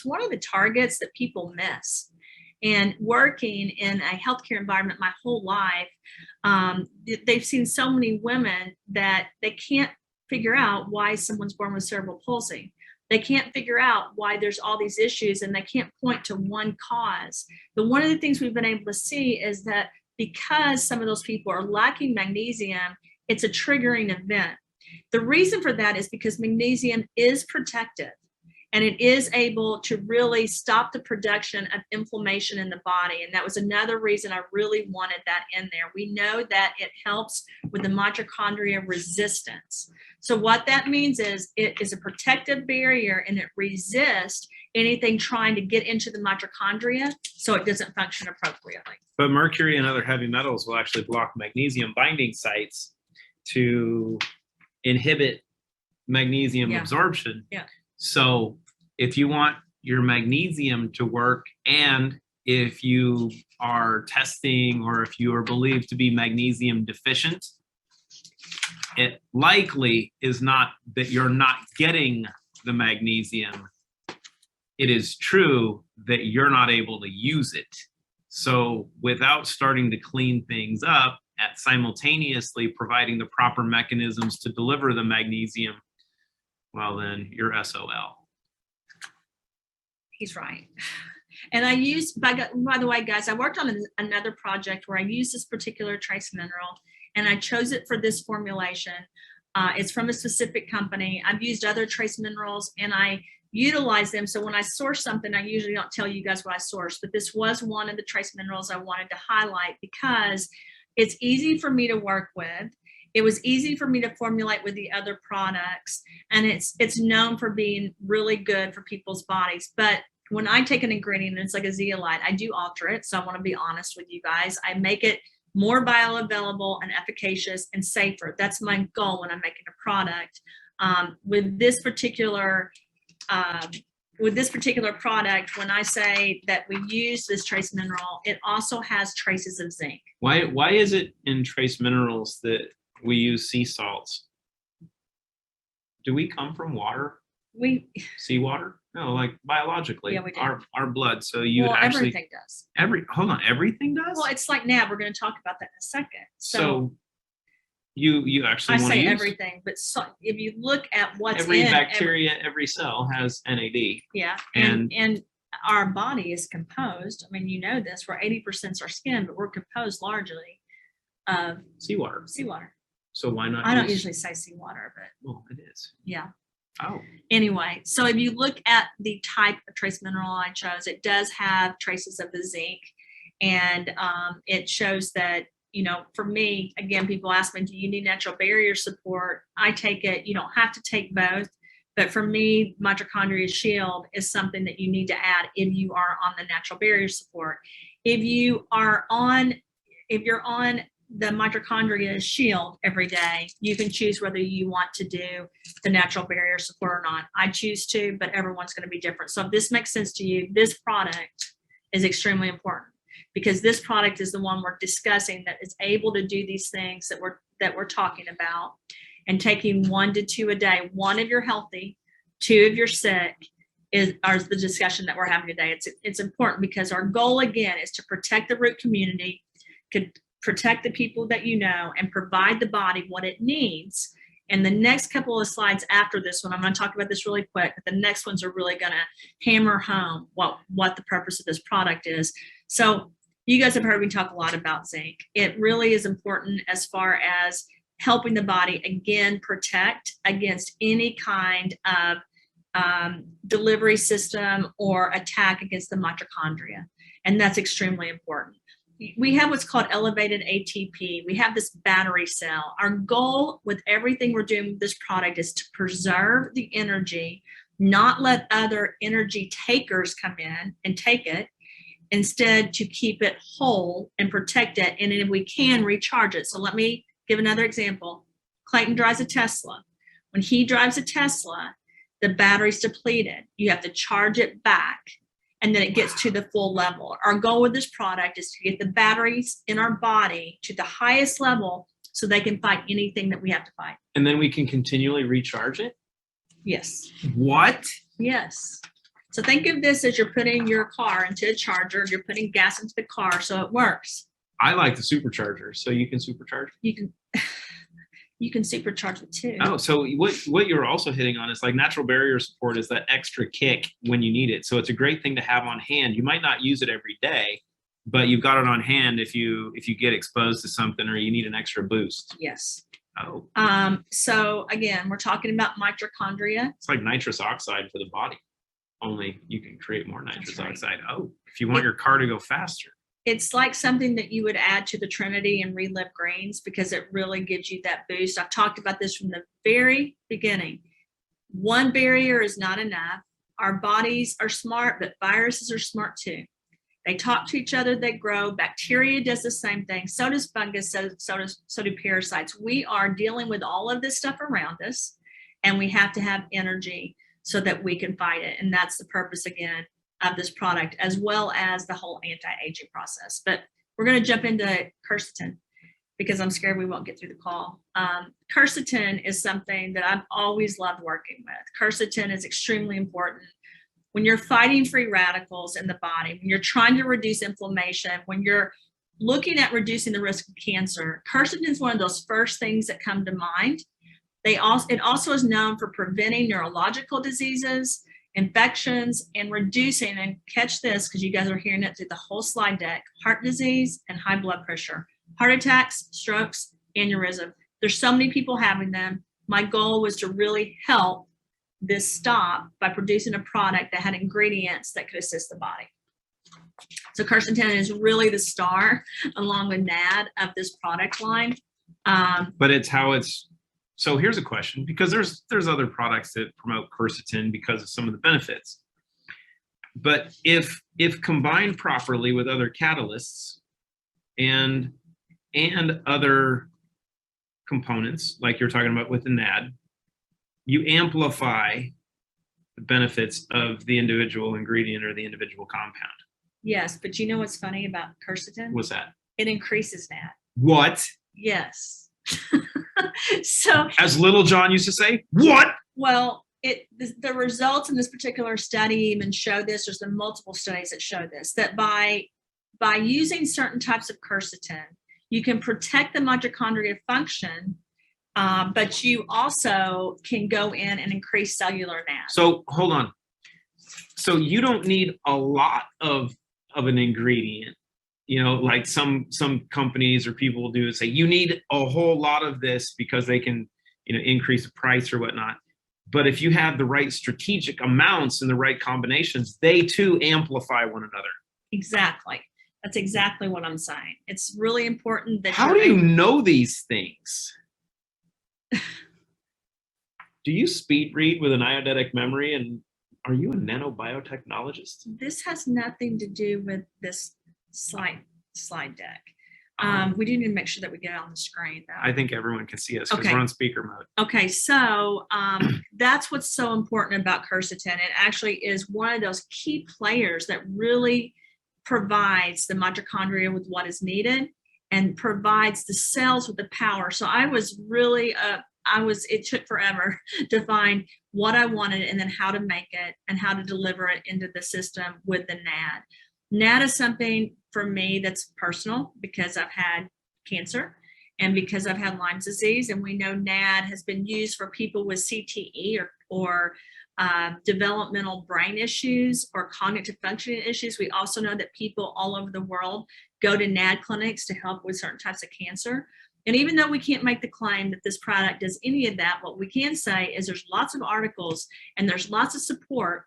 one of the targets that people miss. And working in a healthcare environment my whole life, they've seen so many women that they can't figure out why someone's born with cerebral palsy. They can't figure out why there's all these issues, and they can't point to one cause. But one of the things we've been able to see is that because some of those people are lacking magnesium, it's a triggering event. The reason for that is because magnesium is protective, and it is able to really stop the production of inflammation in the body. And that was another reason I really wanted that in there. We know that it helps with the mitochondria resistance. So what that means is it is a protective barrier, and it resists anything trying to get into the mitochondria so it doesn't function appropriately. But mercury and other heavy metals will actually block magnesium binding sites to inhibit magnesium absorption. Yeah. So if you want your magnesium to work, and if you are testing or if you are believed to be magnesium deficient, it likely is not that you're not getting the magnesium. It is true that you're not able to use it. So without starting to clean things up at simultaneously providing the proper mechanisms to deliver the magnesium, well, then you're SOL. He's right. And I used, by the way, guys, I worked on another project where I used this particular trace mineral, and I chose it for this formulation. It's from a specific company. I've used other trace minerals, and I utilize them. So when I source something, I usually don't tell you guys what I source, but this was one of the trace minerals I wanted to highlight because it's easy for me to work with. It was easy for me to formulate with the other products, and it's known for being really good for people's bodies. But when I take an ingredient, and it's like a zeolite, I do alter it. So I want to be honest with you guys. I make it more bioavailable and efficacious and safer. That's my goal when I'm making a product. With this particular product, when I say that we use this trace mineral, it also has traces of zinc. Why is it in trace minerals that we use sea salts? Do we come from water? Seawater? No, like biologically. Yeah, we do. Our blood. So you actually everything does. Everything does? Well, it's like NAD. We're going to talk about that in a second. So you actually want to use everything, but if you look at what's every bacteria, every cell has NAD. Yeah, and our body is composed. I mean, you know this. We're 80% our skin, but we're composed largely of seawater. So why not? I don't usually say seawater, but well, it is. Yeah. Oh. Anyway, so if you look at the type of trace mineral I chose, it does have traces of the zinc, and it shows that, you know, for me, again, people ask me, do you need natural barrier support? I take it. You don't have to take both, but for me, Mitochondria Shield is something that you need to add if you are on the natural barrier support. If you're on the Mitochondria Shield every day, you can choose whether you want to do the natural barrier support or not. I choose to, but everyone's going to be different. So if this makes sense to you, this product is extremely important, because this product is the one we're discussing that is able to do these things that we're talking about, and taking 1 to 2 a day. 1 if you're healthy, 2 if you're sick are the discussion that we're having today. It's important because our goal, again, is to protect the root community, protect the people that you know, and provide the body what it needs. And the next couple of slides after this one, I'm going to talk about this really quick, but the next ones are really going to hammer home what the purpose of this product is. So you guys have heard me talk a lot about zinc. It really is important as far as helping the body, again, protect against any kind of delivery system or attack against the mitochondria. And that's extremely important. We have what's called elevated ATP. We have this battery cell. Our goal with everything we're doing with this product is to preserve the energy, not let other energy takers come in and take it, instead to keep it whole and protect it, and if we can, recharge it. So let me give another example. Clayton drives a Tesla. When he drives a Tesla, the battery's depleted. You have to charge it back, and then it gets to the full level. Our goal with this product is to get the batteries in our body to the highest level so they can fight anything that we have to fight. And then we can continually recharge it? Yes. What? Yes. So think of this as you're putting your car into a charger, you're putting gas into the car so it works. I like the supercharger, so you can supercharge? You can supercharge it too. Oh, so what you're also hitting on is like natural barrier support is that extra kick when you need it. So it's a great thing to have on hand. You might not use it every day, but you've got it on hand if you get exposed to something or you need an extra boost. Yes. Oh. So again, we're talking about mitochondria. It's like nitrous oxide for the body. Only you can create more nitrous right. oxide. Oh, if you want your car to go faster. It's like something that you would add to the Trinity and Relive Greens because it really gives you that boost. I've talked about this from the very beginning. One barrier is not enough. Our bodies are smart, but viruses are smart too. They talk to each other, they grow. Bacteria does the same thing. So does fungus, so do parasites. We are dealing with all of this stuff around us, and we have to have energy so that we can fight it. And that's the purpose, again, of this product, as well as the whole anti-aging process. But we're going to jump into quercetin because I'm scared we won't get through the call. Quercetin is something that I've always loved working with. Quercetin is extremely important when you're fighting free radicals in the body, when you're trying to reduce inflammation, when you're looking at reducing the risk of cancer. Quercetin is one of those first things that come to mind. It also is known for preventing neurological diseases, infections, and reducing, and catch this because you guys are hearing it through the whole slide deck, heart disease and high blood pressure, heart attacks, strokes, aneurysm. There's so many people having them. My goal was to really help this stop by producing a product that had ingredients that could assist the body. So quercetin is really the star, along with NAD, of this product line. But it's how it's. So here's a question, because there's other products that promote quercetin because of some of the benefits. But if combined properly with other catalysts and other components, like you're talking about with the NAD, you amplify the benefits of the individual ingredient or the individual compound. Yes, but you know what's funny about quercetin? What's that? It increases NAD. What? Yes. So, as Little John used to say, what? Well, the results in this particular study even show this. There's been multiple studies that show this, that by using certain types of quercetin, you can protect the mitochondria function, but you also can go in and increase cellular NAD. So hold on. So you don't need a lot of an ingredient. You know, like some companies or people will do is say, you need a whole lot of this because they can, increase the price or whatnot. But if you have the right strategic amounts and the right combinations, they too amplify one another. Exactly. That's exactly what I'm saying. It's really important that. How do you know these things? Do you speed read with an eidetic memory, and are you a nanobiotechnologist? This has nothing to do with this slide deck. We do need to make sure that we get it on the screen, though. I think everyone can see us because we're on speaker mode. Okay, so that's what's so important about quercetin. It actually is one of those key players that really provides the mitochondria with what is needed and provides the cells with the power. So I was really, it took forever to find what I wanted and then how to make it and how to deliver it into the system with the NAD. NAD is something for me that's personal because I've had cancer and because I've had Lyme disease. And we know NAD has been used for people with CTE or developmental brain issues or cognitive functioning issues. We also know that people all over the world go to NAD clinics to help with certain types of cancer. And even though we can't make the claim that this product does any of that, what we can say is there's lots of articles and there's lots of support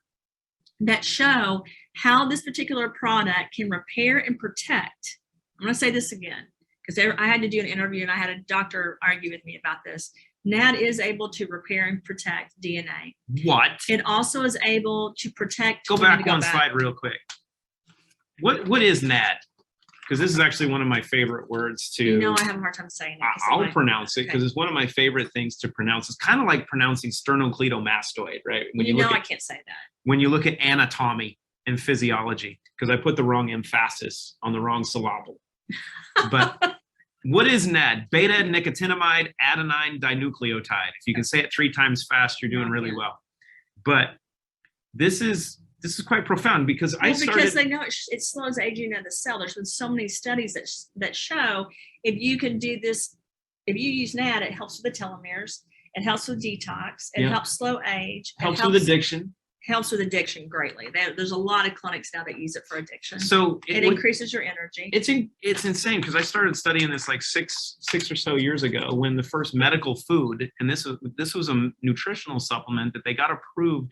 that show how this particular product can repair and protect. I'm going to say this again, because I had to do an interview and I had a doctor argue with me about this. NAD is able to repair and protect DNA. What? It also is able to protect. Go back one slide real quick. What is NAD? Because this is actually one of my favorite words to. You know, I have a hard time saying it. I'll pronounce it because it's one of my favorite things to pronounce. It's kind of like pronouncing sternocleidomastoid, right? When you know, I can't say that. When you look at anatomy and physiology, because I put the wrong emphasis on the wrong syllable. But what is NAD? Beta nicotinamide adenine dinucleotide. If you can say it 3 times fast, you're doing really well. But this is quite profound because because they know it slows aging of the cell. There's been so many studies that show if you can do this, if you use NAD, it helps with the telomeres, it helps with detox, it helps slow age, helps with addiction. Helps with addiction greatly. There's a lot of clinics now that use it for addiction. So it increases your energy. It's insane because I started studying this like six or so years ago when the first medical food, and this was a nutritional supplement that they got approved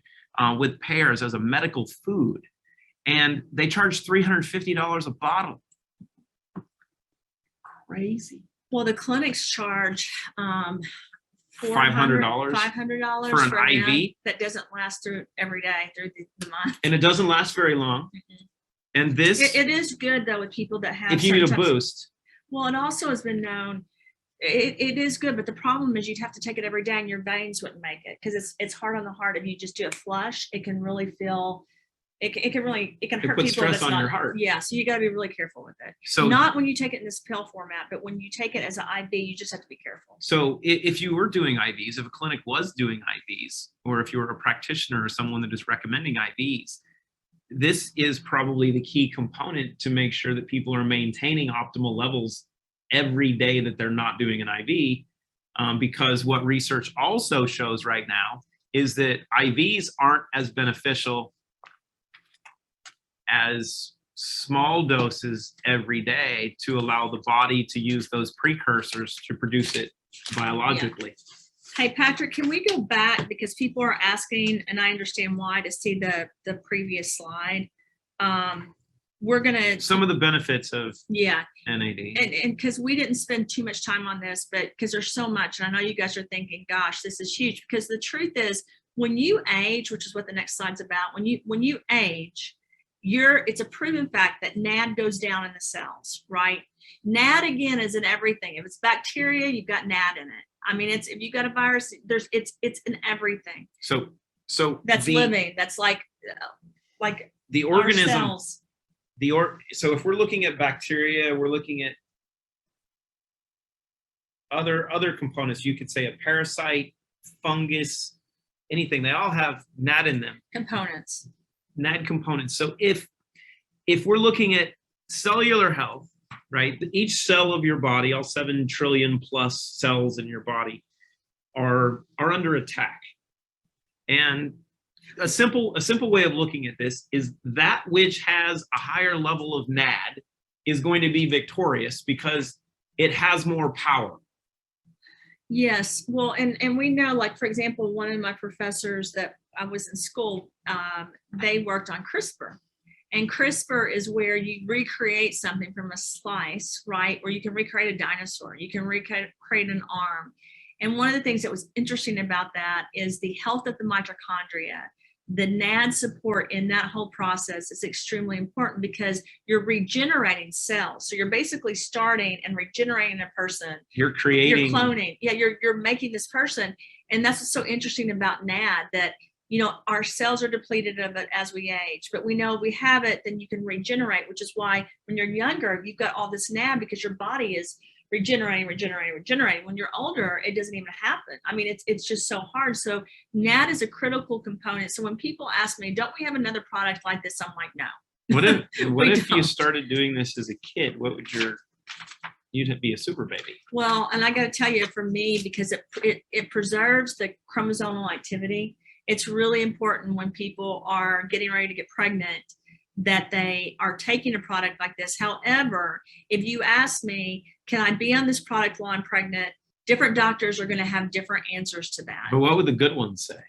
with payers as a medical food, and they charged $350 a bottle. Crazy. Well, the clinics charge $500 for an IV that doesn't last through every day through the month, and it doesn't last very long. And this it is good though with people that have. If you need a boost. Well, it also has been known. It is good, but the problem is you'd have to take it every day, and your veins wouldn't make it because it's hard on the heart. If you just do a flush, it can really feel. It can hurt people. Stress on your heart. Yeah, so you got to be really careful with it. So not when you take it in this pill format, but when you take it as an IV, you just have to be careful. So if you were doing IVs, if a clinic was doing IVs, or if you were a practitioner or someone that is recommending IVs, this is probably the key component to make sure that people are maintaining optimal levels every day that they're not doing an IV, because what research also shows right now is that IVs aren't as beneficial as small doses every day to allow the body to use those precursors to produce it biologically. Yeah. Hey, Patrick, can we go back because people are asking, and I understand why, to see the previous slide. We're gonna some of the benefits of NAD, and because we didn't spend too much time on this, but because there's so much, and I know you guys are thinking, gosh, this is huge. Because the truth is, when you age, which is what the next slide's about, when you age, it's a proven fact that NAD goes down in the cells, right? NAD again is in everything. If it's bacteria, you've got NAD in it. I mean, if you got a virus, it's in everything. So that's living. That's like the organism. Cells. So if we're looking at bacteria, we're looking at other components. You could say a parasite, fungus, anything. They all have NAD in them. Components. NAD components. So if we're looking at cellular health, right? Each cell of your body, all 7 trillion plus cells in your body, are under attack. And a simple way of looking at this is that which has a higher level of NAD is going to be victorious because it has more power. Yes, well, and we know, like, for example, one of my professors that I was in school, they worked on CRISPR. And CRISPR is where you recreate something from a slice, right? Or you can recreate a dinosaur, you can recreate an arm. And one of the things that was interesting about that is the health of the mitochondria. The NAD support in that whole process is extremely important because you're regenerating cells. So you're basically starting and regenerating a person. You're creating. You're cloning. Yeah, you're making this person. And that's what's so interesting about NAD, that our cells are depleted of it as we age, but we know if we have it, then you can regenerate, which is why when you're younger, you've got all this NAD because your body is regenerating. When you're older, it doesn't even happen. I mean, it's just so hard. So NAD is a critical component. So when people ask me, don't we have another product like this? I'm like, no. What if you started doing this as a kid? What would your you'd be a super baby. Well, and I got to tell you, for me, because it preserves the chromosomal activity, it's really important when people are getting ready to get pregnant that they are taking a product like this. However, if you ask me, can I be on this product while I'm pregnant? Different doctors are going to have different answers to that. But what would the good ones say?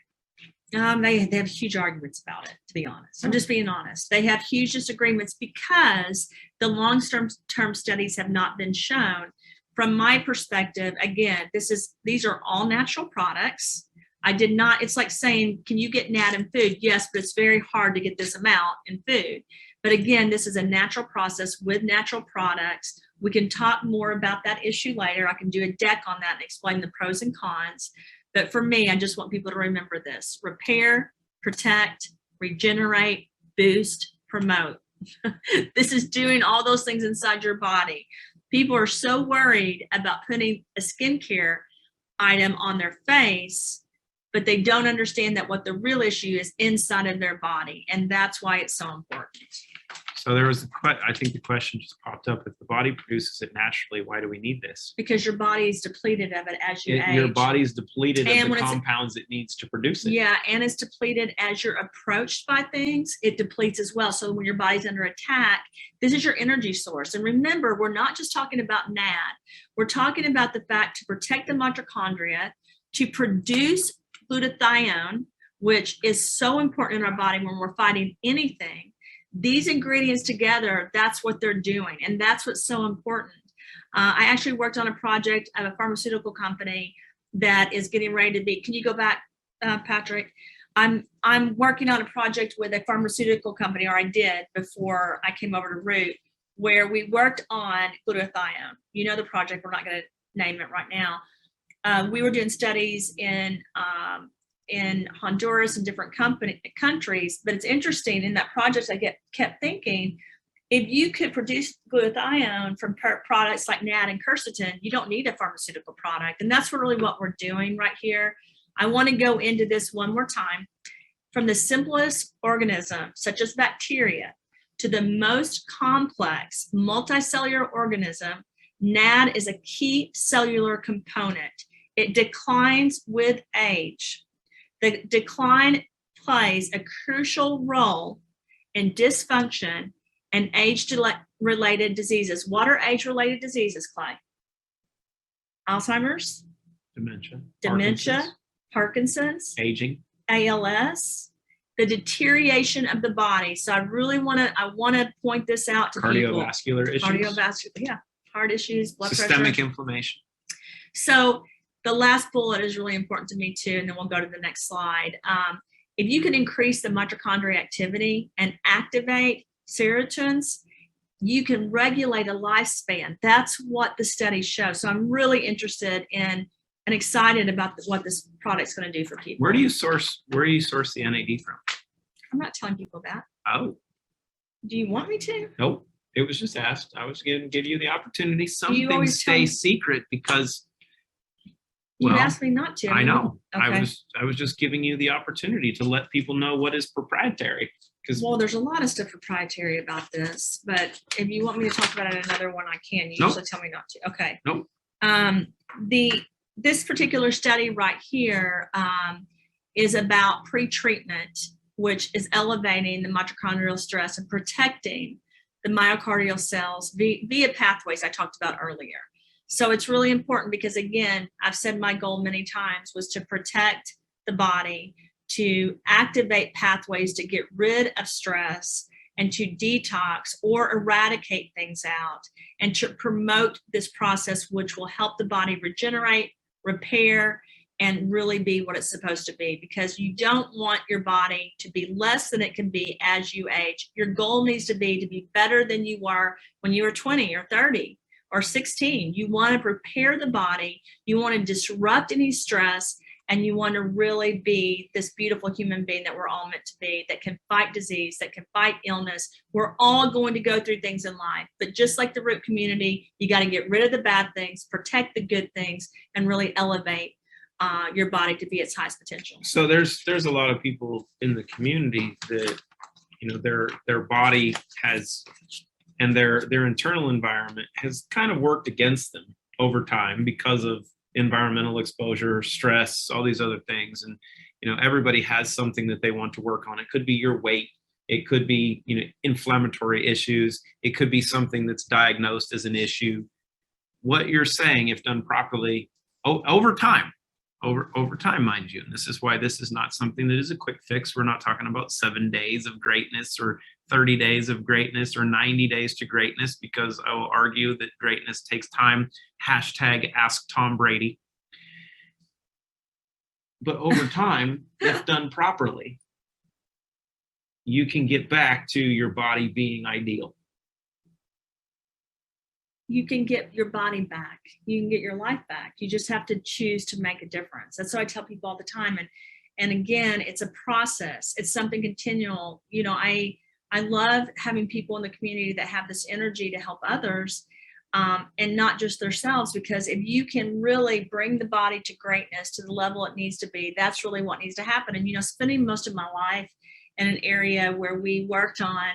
They have huge arguments about it, to be honest. I'm just being honest. They have huge disagreements because the long-term studies have not been shown. From my perspective, again, these are all natural products. It's like saying, can you get NAD in food? Yes, but it's very hard to get this amount in food. But again, this is a natural process with natural products. We can talk more about that issue later. I can do a deck on that and explain the pros and cons. But for me, I just want people to remember this: repair, protect, regenerate, boost, promote. This is doing all those things inside your body. People are so worried about putting a skincare item on their face, but they don't understand that what the real issue is inside of their body. And that's why it's so important. So I think the question just popped up. If the body produces it naturally, why do we need this? Because your body is depleted of it as you age. Your body's depleted And of the compounds it needs to produce it. Yeah, and it's depleted as you're approached by things. It depletes as well. So when your body's under attack, this is your energy source. And remember, we're not just talking about NAD. We're talking about the fact to protect the mitochondria, to produce glutathione, which is so important in our body when we're fighting anything. These ingredients together, that's what they're doing. And that's what's so important. I actually worked on a project at a pharmaceutical company that is getting ready to be, can you go back, Patrick? I'm working on a project with a pharmaceutical company, or I did before I came over to Root, where we worked on glutathione. You know the project, we're not going to name it right now. We were doing studies in Honduras and different countries, but it's interesting in that project. I kept thinking, if you could produce glutathione from products like NAD and Quercetin, you don't need a pharmaceutical product. And that's really what we're doing right here. I want to go into this one more time. From the simplest organism, such as bacteria, to the most complex multicellular organism, NAD is a key cellular component. It declines with age. The decline plays a crucial role in dysfunction and age-related diseases. What are age-related diseases, Clay? Alzheimer's? Dementia. Parkinson's? Aging. ALS? The deterioration of the body. So I really want to point this out to people. Cardiovascular issues. Cardiovascular, yeah. Heart issues, blood pressure. Systemic inflammation. So the last bullet is really important to me too, and then we'll go to the next slide. If you can increase the mitochondria activity and activate serotins, you can regulate a lifespan. That's what the studies show. So I'm really interested in and excited about what this product's going to do for people. Where do you source the NAD from? I'm not telling people that. Oh. Do you want me to? Nope. It was just asked. I was going to give you the opportunity. Some things always stay secret because you asked me not to. I know. Okay. I was just giving you the opportunity to let people know what is proprietary. Well, there's a lot of stuff proprietary about this, but if you want me to talk about it another one, I can. You usually tell me not to. Okay. Nope. This particular study right here is about pre-treatment, which is elevating the mitochondrial stress and protecting the myocardial cells via pathways I talked about earlier. So it's really important because, again, I've said my goal many times was to protect the body, to activate pathways to get rid of stress and to detox or eradicate things out, and to promote this process, which will help the body regenerate, repair, and really be what it's supposed to be, because you don't want your body to be less than it can be as you age. Your goal needs to be better than you were when you were 20 or 30 or 16. You want to prepare the body, you want to disrupt any stress, and you want to really be this beautiful human being that we're all meant to be, that can fight disease, that can fight illness. We're all going to go through things in life, but just like the Root community, you got to get rid of the bad things, protect the good things, and really elevate your body to be its highest potential. So there's a lot of people in the community that, you know, their body has and their internal environment has kind of worked against them over time because of environmental exposure, stress, all these other things. And, everybody has something that they want to work on. It could be your weight. It could be, inflammatory issues. It could be something that's diagnosed as an issue. What you're saying, if done properly, over time, mind you, and this is why this is not something that is a quick fix. We're not talking about 7 days of greatness or 30 days of greatness or 90 days to greatness, because I will argue that greatness takes time. Hashtag ask Tom Brady. But over time, if done properly, you can get back to your body being ideal. You can get your body back. You can get your life back. You just have to choose to make a difference. That's what I tell people all the time. And again, it's a process. It's something continual. I love having people in the community that have this energy to help others, and not just themselves, because if you can really bring the body to greatness, to the level it needs to be, that's really what needs to happen. And, spending most of my life in an area where we worked on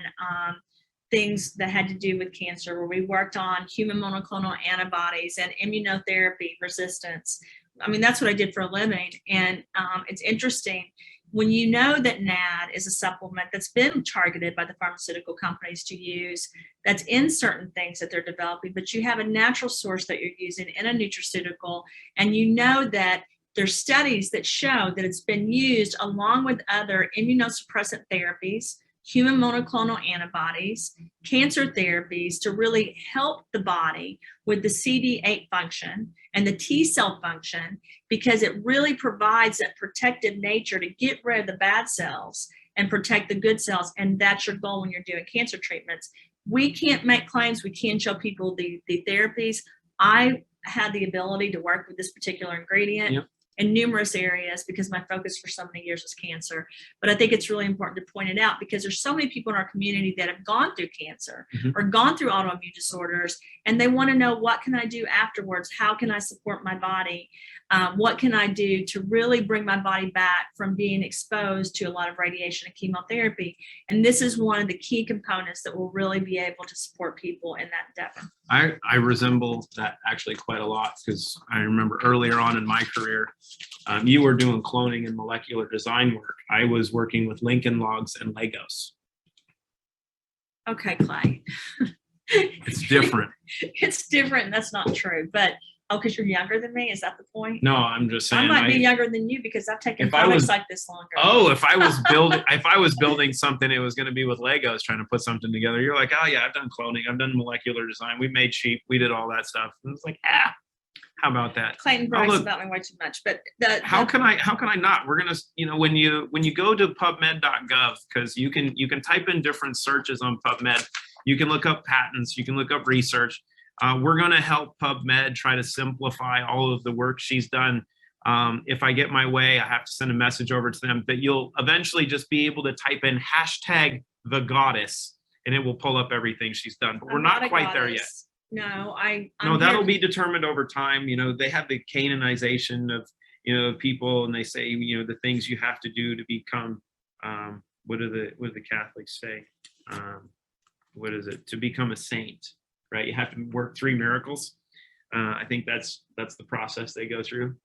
things that had to do with cancer, where we worked on human monoclonal antibodies and immunotherapy resistance. I mean, that's what I did for a living. And it's interesting when you know that NAD is a supplement that's been targeted by the pharmaceutical companies to use, that's in certain things that they're developing, but you have a natural source that you're using in a nutraceutical, and you know that there's studies that show that it's been used along with other immunosuppressant therapies, human monoclonal antibodies, cancer therapies, to really help the body with the CD8 function and the T cell function, because it really provides that protective nature to get rid of the bad cells and protect the good cells. And that's your goal when you're doing cancer treatments. We can't make claims. We can show people the therapies. I had the ability to work with this particular ingredient. Yep. In numerous areas, because my focus for so many years was cancer. But I think it's really important to point it out, because there's so many people in our community that have gone through cancer or gone through autoimmune disorders, and they want to know, what can I do afterwards? How can I support my body? What can I do to really bring my body back from being exposed to a lot of radiation and chemotherapy? And this is one of the key components that will really be able to support people in that endeavor. I resemble that actually quite a lot, because I remember earlier on in my career, you were doing cloning and molecular design work. I was working with Lincoln Logs and Legos. Okay, Clay. It's different. It's different. That's not true. But because you're younger than me, is that the point? No, I'm just saying. I might be younger than you, because I've taken products like this longer. Oh, if I was building something, it was going to be with Legos, trying to put something together. You're like, oh yeah, I've done cloning, I've done molecular design, we made sheep, we did all that stuff. And it's like, how about that? Clayton brags about me way too much, but how can I not? We're gonna, when you go to PubMed.gov, because you can type in different searches on PubMed. You can look up patents, you can look up research. We're going to help PubMed try to simplify all of the work she's done. If I get my way, I have to send a message over to them, but you'll eventually just be able to type in #thegoddess, and it will pull up everything she's done. But we're not quite there yet. No, that'll be determined over time. They have the canonization of, people, and they say, the things you have to do to become, what do the Catholics say? What is it? To become a saint. Right, you have to work 3 miracles. I think that's the process they go through.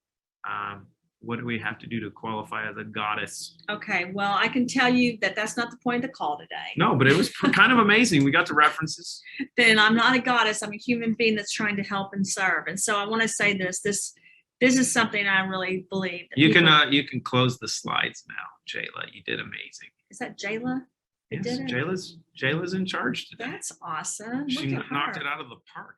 What do we have to do to qualify as a goddess? Okay, well, I can tell you that that's not the point of the call today. No, but it was kind of amazing. We got the references. Then I'm not a goddess. I'm a human being that's trying to help and serve. And so I want to say this is something I really believe. You can close the slides now, Jayla. You did amazing. Is that Jayla? Yes, Jayla's in charge today. That's awesome. She knocked it out of the park.